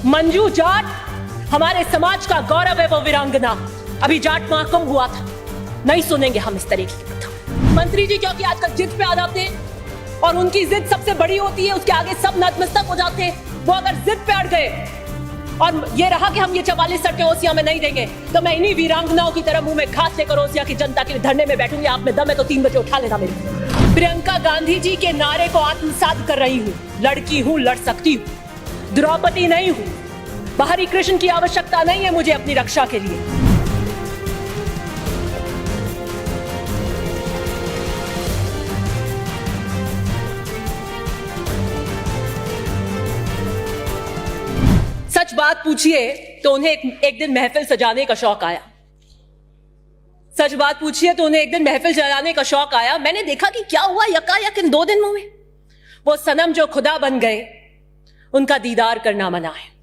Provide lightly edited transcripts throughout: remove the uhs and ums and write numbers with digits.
मंजू जाट हमारे समाज का गौरव है, वो वीरांगना। अभी जाट महाकुंभ हुआ था, नहीं सुनेंगे हम इस तरीके की कथा। मंत्री जी क्योंकि आजकल जिद पे आ जाते हैं और उनकी जिद सबसे बड़ी होती है, उसके आगे सब नतमस्तक हो जाते हैं। वो अगर जिद पे अड़ गए और ये रहा कि हम ये 44 सड़कें ओसिया में नहीं देंगे, तो मैं इन्हीं वीरांगनाओं की तरह मुंह में घास लेकर ओसिया की जनता के लिए धरने में बैठूंगी। आप में दम है तो 3 बजे उठा लेना मेरे। प्रियंका गांधी जी के नारे को आत्मसात कर रही हूँ। लड़की हूँ, लड़ सकती हूँ, द्रौपदी नहीं हूँ। बाहरी कृष्ण की आवश्यकता नहीं है मुझे अपनी रक्षा के लिए। सच बात पूछिए तो उन्हें एक दिन महफिल सजाने का शौक आया। सच बात पूछिए तो उन्हें एक दिन महफिल सजाने का शौक आया। मैंने देखा कि क्या हुआ यकायक इन 2 दिनों में। वो सनम जो खुदा बन गए, उनका दीदार करना मना है।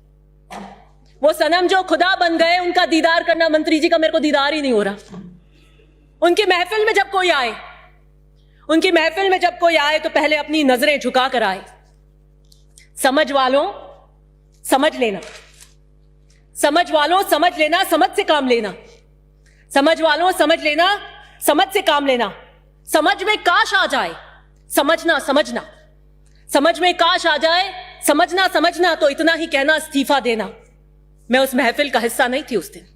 वो सनम जो खुदा बन गए, उनका दीदार करना, मंत्री जी का मेरे को दीदार ही नहीं हो रहा। उनकी महफिल में जब कोई आए, उनकी महफिल में जब कोई आए तो पहले अपनी नजरें झुका कर आए। समझ वालों समझ लेना, समझ वालों समझ लेना, समझ से काम लेना। समझ वालों समझ लेना, समझ से काम लेना। समझ में काश आ जाए, समझना समझना। समझ में काश आ जाए, समझना समझना। तो इतना ही कहना, इस्तीफा देना। मैं उस महफिल का हिस्सा नहीं थी उस दिन।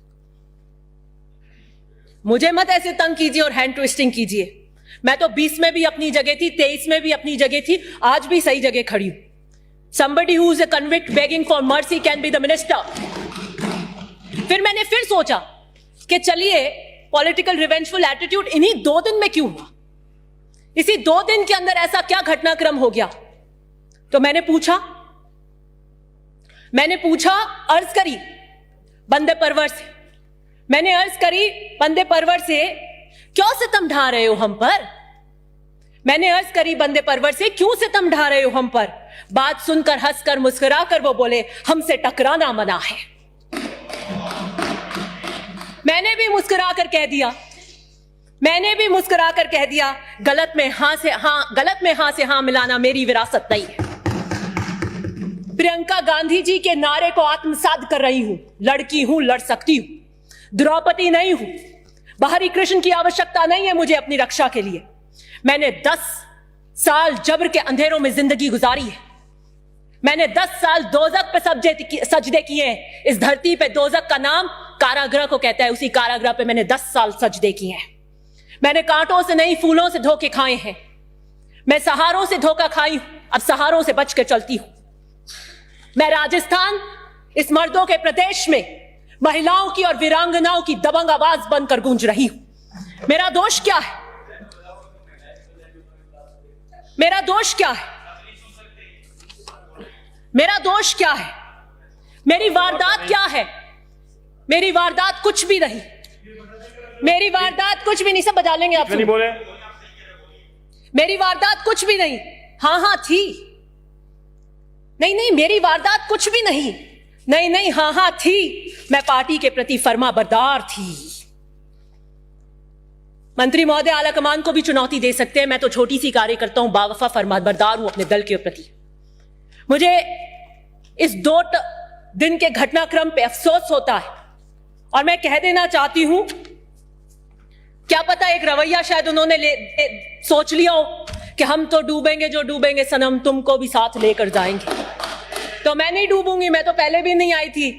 मुझे मत ऐसे तंग कीजिए और हैंड ट्विस्टिंग कीजिए। मैं तो 20 में भी अपनी जगह थी, 23 में भी अपनी जगह थी, आज भी सही जगह खड़ी हूं। Somebody who is a convict begging for mercy can be the minister. फिर मैंने फिर सोचा कि चलिए पॉलिटिकल रिवेंजफुल एटीट्यूड इन्हीं 2 दिन में क्यों हुआ? इसी 2 दिन के अंदर ऐसा क्या घटनाक्रम हो गया? तो मैंने पूछा, अर्ज करी बंदे परवर से। मैंने अर्ज करी बंदे परवर से, क्यों सितम ढा रहे हो हम पर? मैंने अर्ज करी बंदे परवर से, क्यों सितम ढा रहे हो हम पर? बात सुनकर हंसकर मुस्कुराकर वो बोले, हमसे टकराना मना है। मैंने भी मुस्कुराकर कह दिया, गलत में हां से हां मिलाना मेरी विरासत नहीं है। प्रियंका गांधी जी के नारे को आत्मसात कर रही हूं। लड़की हूं, लड़ सकती हूं, द्रौपदी नहीं हूं। बाहरी कृष्ण की आवश्यकता नहीं है मुझे अपनी रक्षा के लिए। मैंने 10 साल जबर के अंधेरों में जिंदगी गुजारी है। मैंने 10 साल दोजख पे सजदे किए हैं। इस धरती पे दोजख का नाम कारागृह को कहता है। उसी कारागृह पे मैंने 10 साल सजदे किए हैं। मैंने कांटों से नहीं, फूलों से धोखे खाए हैं। मैं सहारों से धोखा खाई हूं, अब सहारों से बच के चलती हूं। मैं राजस्थान, इस मर्दों के प्रदेश में महिलाओं की और वीरांगनाओं की दबंग आवाज बनकर गूंज रही हूं। मेरा दोष क्या है? मेरा दोष क्या है? मेरा दोष क्या है? मेरी वारदात क्या है? मेरी वारदात कुछ भी नहीं। मेरी वारदात कुछ भी नहीं। सब बजा लेंगे आप। नहीं बोले। मेरी वारदात कुछ भी नहीं। हाँ थी। नहीं, मेरी वारदात कुछ भी नहीं। नहीं, हाँ थी। मैं पार्टी के प्रति फर्माबरदार थी। मंत्री महोदय आला कमान को भी चुनौती दे सकते हैं। मैं तो छोटी सी कार्यकर्ता हूं, बावफा फर्माबरदार हूं अपने दल के प्रति। मुझे इस 2 दिन के घटनाक्रम पे अफसोस होता है और मैं कह देना चाहती हूं, क्या पता एक रवैया शायद उन्होंने सोच लिया हो कि हम तो डूबेंगे, जो डूबेंगे सनम तुमको भी साथ लेकर जाएंगे। तो मैं नहीं डूबूंगी। मैं तो पहले भी नहीं आई थी।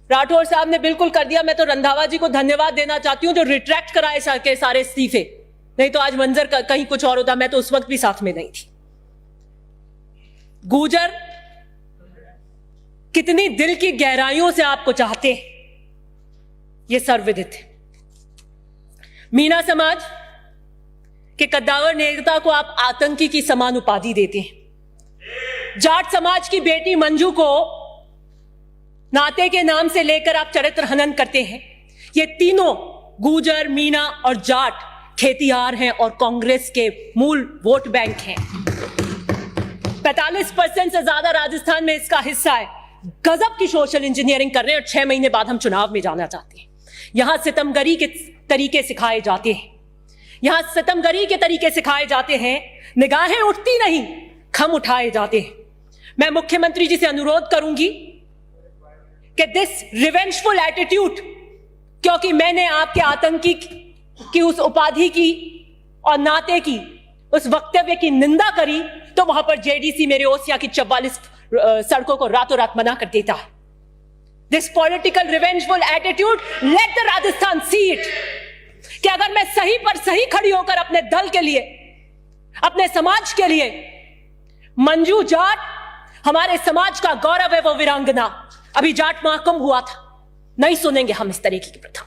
राठौर साहब ने बिल्कुल कर दिया। मैं तो रंधावा जी को धन्यवाद देना चाहती हूं जो रिट्रैक्ट कराए के सारे इस्तीफे। नहीं तो आज मंजर कहीं कुछ और होता। मैं तो उस वक्त भी साथ में नहीं थी। गुर्जर कितनी दिल की गहराइयों से आपको चाहते हैं, यह सर्वविदित है। मीना समाज के कद्दावर नेता को आप आतंकी की समान उपाधि देते हैं। जाट समाज की बेटी मंजू को नाते के नाम से लेकर आप चरित्र हनन करते हैं। ये तीनों गुर्जर, मीना और जाट खेतिहार हैं और कांग्रेस के मूल वोट बैंक हैं। 45% से ज्यादा राजस्थान में इसका हिस्सा है। गजब की सोशल इंजीनियरिंग कर रहे हैं और 6 महीने बाद हम चुनाव में जाना चाहते हैं। यहां सितमगरी के तरीके सिखाए जाते हैं। यहां सितमगरी के तरीके सिखाए जाते हैं। निगाहें उठती नहीं, खम उठाए जाते हैं। मैं मुख्यमंत्री जी से अनुरोध करूंगी कि दिस रिवेंजफुल एटीट्यूड, क्योंकि मैंने आपके आतंकी की उस उपाधि की और नाते की उस वक्तव्य की निंदा करी, तो वहां पर जेडीसी मेरे ओसिया की 44 सड़कों को रातों रात मना कर देता है। This political revengeful attitude, let the Rajasthan see it, कि अगर मैं सही पर सही खड़ी होकर अपने दल के लिए, अपने समाज के लिए, मंजू जाट हमारे समाज का गौरव है, वो वीरांगना, अभी जाट महाकुंभ हुआ था, नहीं सुनेंगे हम इस तरीके की प्रथा।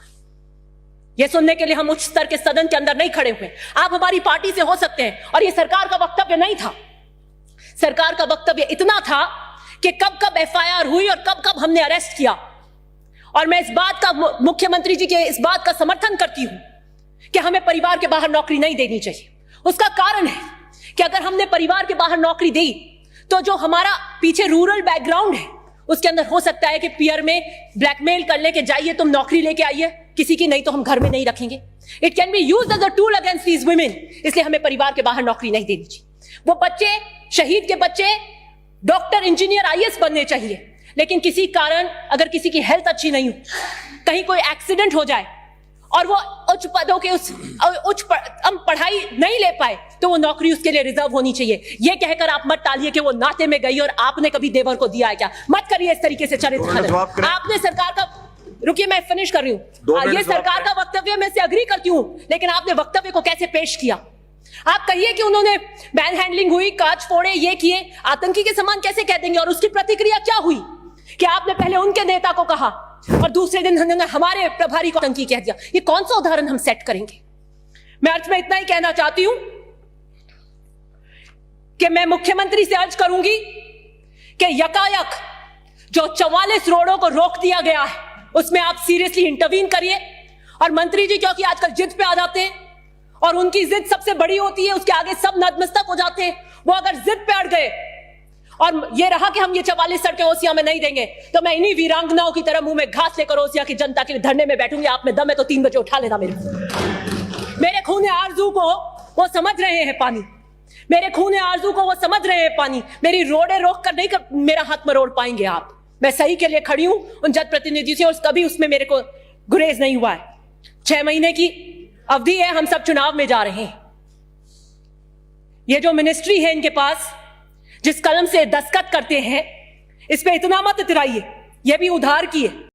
यह सुनने के लिए हम उच्च स्तर के सदन के अंदर नहीं खड़े हुए। आप हमारी पार्टी से हो सकते हैं, और यह सरकार का वक्तव्य नहीं था। सरकार का वक्तव्य इतना था कि कब कब एफआईआर हुई और कब कब हमने अरेस्ट किया। और मैं इस बात का, मुख्यमंत्री जी के इस बात का समर्थन करती हूं कि हमें परिवार के बाहर नौकरी नहीं देनी चाहिए। उसका कारण है कि अगर हमने परिवार के बाहर नौकरी दी, तो जो हमारा पीछे रूरल बैकग्राउंड है, उसके अंदर हो सकता है कि पीआर में ब्लैकमेल कर ले कि जाइए तुम नौकरी लेके आइए किसी की, नहीं तो हम घर में नहीं रखेंगे। It can be used as a tool against these women. इसलिए हमें परिवार के बाहर नौकरी नहीं देनी चाहिए। वो बच्चे, शहीद के बच्चे डॉक्टर, इंजीनियर, आईएएस बनने चाहिए, लेकिन किसी कारण अगर किसी की हेल्थ अच्छी नहीं हो, कहीं कोई एक्सीडेंट हो जाए और वो उच्च पदों के पढ़ाई नहीं ले पाए, तो वो नौकरी उसके लिए रिजर्व होनी चाहिए। ये कहकर आप मत टालिए कि वो नाते में गई और आपने कभी देवर को दिया है क्या। मत करिए इस तरीके से चरित्र। आपने सरकार का, रुकिए मैं फिनिश कर रही हूं, ये सरकार का वक्तव्य मैं से अग्री करती हूं, लेकिन आपने वक्तव्य को कैसे पेश किया। आप कहिए कि उन्होंने बैन हैंडलिंग हुई, कांच फोड़े, ये किए, आतंकी के समान कैसे कह देंगे। और उसकी प्रतिक्रिया क्या हुई कि आपने पहले उनके नेता को कहा और दूसरे दिन उन्होंने हमारे प्रभारी को आतंकी कह दिया। ये कौन सा उदाहरण हम सेट करेंगे। मैं अर्थ में इतना ही कहना चाहती हूं कि मैं मुख्यमंत्री से अर्ज करूंगी कि यकायक जो 44 रोडों को रोक दिया गया है, उसमें आप सीरियसली इंटरवीन करिए। और मंत्री जी क्योंकि आजकल जिद पे आ जाते हैं और उनकी जिद सबसे बड़ी होती है, उसके आगे सब नतमस्तक हो जाते हैं। वो अगर जिद पे अड़ गए और ये रहा कि हम ये 44 सड़कें ओसिया में नहीं देंगे, तो मैं इन्हीं वीरांगनाओं की तरह मुंह में घास लेकर ओसिया की जनता के लिए धरने में बैठूंगी। आप में दम है तो 3 बजे उठा लेना मेरे खून आरजू को वो समझ रहे हैं पानी, मेरे खून आरजू को वो समझ रहे हैं पानी। मेरी रोडे रोक कर नहीं कर मेरा हाथ मरोड़ पाएंगे आप। मैं सही के लिए खड़ी हूं उन जनप्रतिनिधि से, और कभी उसमें मेरे को गुरेज नहीं हुआ है। 6 महीने की अवधि है, हम सब चुनाव में जा रहे हैं। ये जो मिनिस्ट्री है इनके पास, जिस कलम से दस्तखत करते हैं, इस पे इतना मत इतराइए, ये भी उधार की है।